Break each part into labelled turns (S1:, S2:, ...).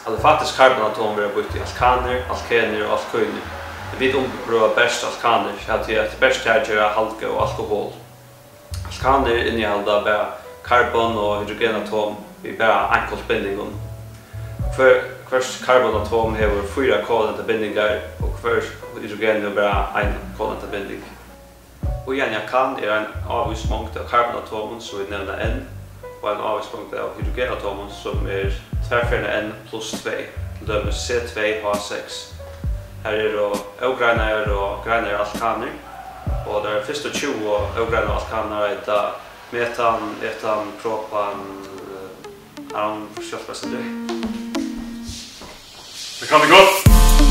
S1: Alifatiska karbonatomer är bytt i alkaner, alkener och alkyler. Vi omprövar bäst alkaner så att det bäst är att halka och alkohol. Alkaner innehåller bara karbon och hydrogenatom i bara enkelbindningar. Hvert karbonatom har 4 kovalenta bindningar och hvert hydrogen har bara en kovalenta bindning. Och en alkan är en avvismångd av karbonatomen som vi nämner N och en avvismångd av hydrogenatomen som är tvärfärande N plus 2, till dömes C2H6. Här är då ogrenar och grenar alkaner och där första 20 ogrenar alkaner är det metan, etan, propan,
S2: Det kan det gott!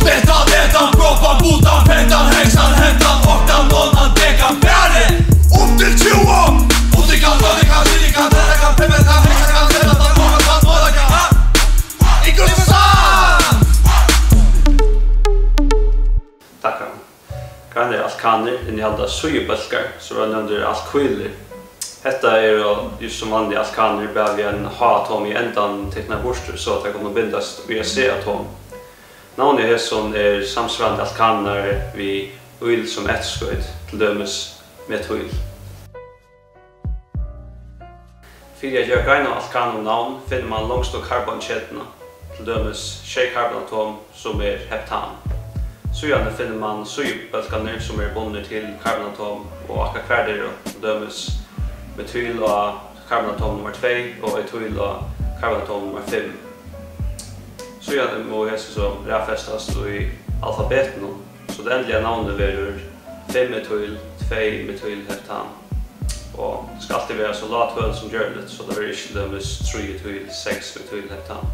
S3: Metan, propan, botan, pentan, hexan, hentan, oktan, nollan, dekan, färre! Upp till 20! Och det kan, pemetan, hexan, senatan, kokan, nålakan, ha! Intressant!
S1: Tack. Grenar alkaner innehåller sojabölkar som är under alkyler. Detta är just som vanliga alkaner bara vi en H-atom i ändan tecknar borster så att det kommer bindas via C-atom. Navnet Hesson är samsvarande alkaner vid oil som ätsköjd, till dömes metyl. För att göra grenar alkaner namn finner man långst och karbonkedjorna, till dömes tjejkarbonatom som är heptan. Sedan finner man sojabölkarna som är bundna till karbonatom och akakvärder, till dömes metyl och karbonatom nummer 2 och etyl och karbonatom nummer 5. Så är må hese som räfästas i alfabeten så det ändliga namnet blir 5-metyl, 2-metylheptan. Och det ska alltid vara så lathöl som görligt så det är inte dömes 3-metyl, 6-metylheptan.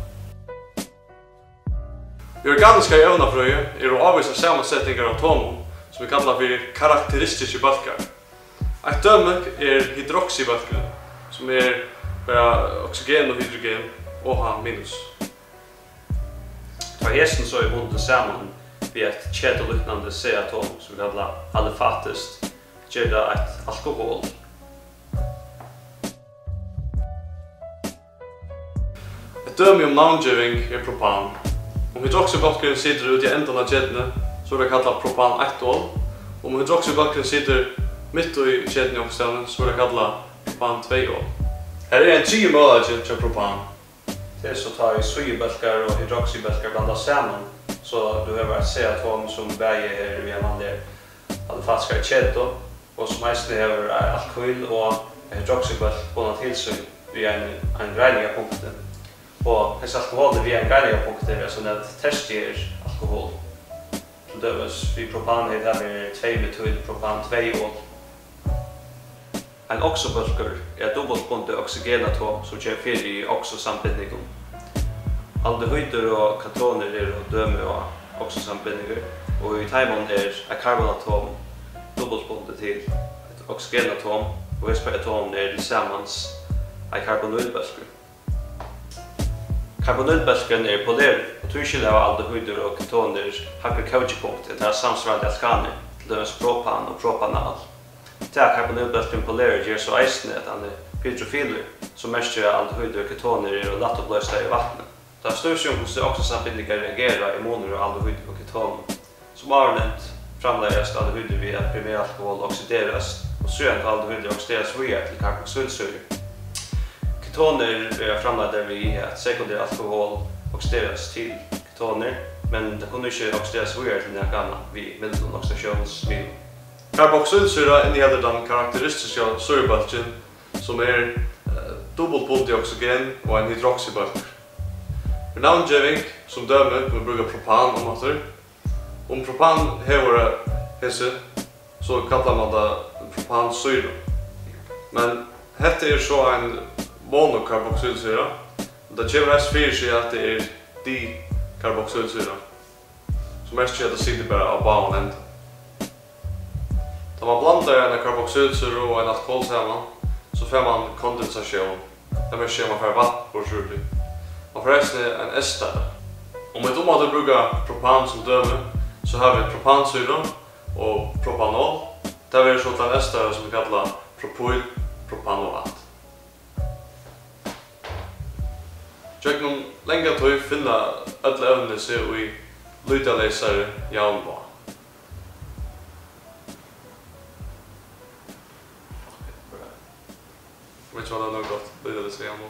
S2: I organiska ämnafröje är det avvisa sammansättningar av atomer som vi kallar för karaktäristiska balkar. Ett döme är hydroxybalken som är bara oxygen och hydrogen OH-.
S1: Tar hästen så är bunden samman vid ett kedjeliknande C-atom som vi kallar alifatiskt, ger det ett alkohol.
S2: Ett döme om namngivning är propan. Om hydroxybalken sitter ut i änden av kedjorna så är det kallat propan-1-ol. Om hydroxybalken sitter mitt i kedjan också så är det kallat propan-2-ol. Här är en 10 målagent till propan.
S1: Det är så tar sojabölkar och hydroxybölkar blandas samman så du har ett C-atom som bäger via vanliga alifatiska kedjor och som mest har alkyl och hydroxybölk bundna till sig via en greiniga punkt. Och dessa alkoholer via en greiniga punkt är som ett tertiär alkohol. Till dömes vid propan heter 2-metyl propan 2-ol. En oxobölker är dubbelbundet oxygenatom som ger fyr i oxosambindningen. Aldehyder och ketoner är döme av oxosambindningar och i timon är ett karbonatom dubbelbundet till ett oxygenatom och respairatom är tillsammans ett karbonylbölker. Karbonylbölken är poler och tydligen av aldehyder och ketoner hackar kaugepunkt det är samsvarande alkaner till dömes propan och propanal. Det karbonylbölken polerar ger så eisne att han är hydrofiler som mest aldehyder och ketoner och lätt att blösta i vattnet. Det är större hos det också samtidigt reagerar immuner och aldehyder och ketoner. Som avnämnt framläggas aldehyder via primäralkohol oxideras och sedan aldehyder oxideras via till karboxylsyra. Ketoner är framlagda via att sekundär alkohol oxideras till ketoner men det kunde inte oxideras via till något annat vid medeloxidationsmedel.
S2: Karboxylsyra innehåller den karaktäristiska syrebalken som är dubbelbundet oxygen och en hydroxybalk. För namngivning som döme kan vi bruka propan om åter. Om propan har hese så kallar man det propansyra. Men detta är så en monokarboxylsyra. Det kommer mest för sig att det är dikarboxylsyra. Som mest är det sitter bara av banan. När man blandar en karboxylsyra och en alkohol samman så får man kondensation. Det är man får vatten på själv. Man får en ester. Om vi då brukar propan som döme så har vi propansyra och propanol. Där är så en ester som vi kallar propylpropanoat. Jag kan länge till finna öll evne seg i lutalesare jaunva. Vet du vad det är något gott? Lutalesare jaunva.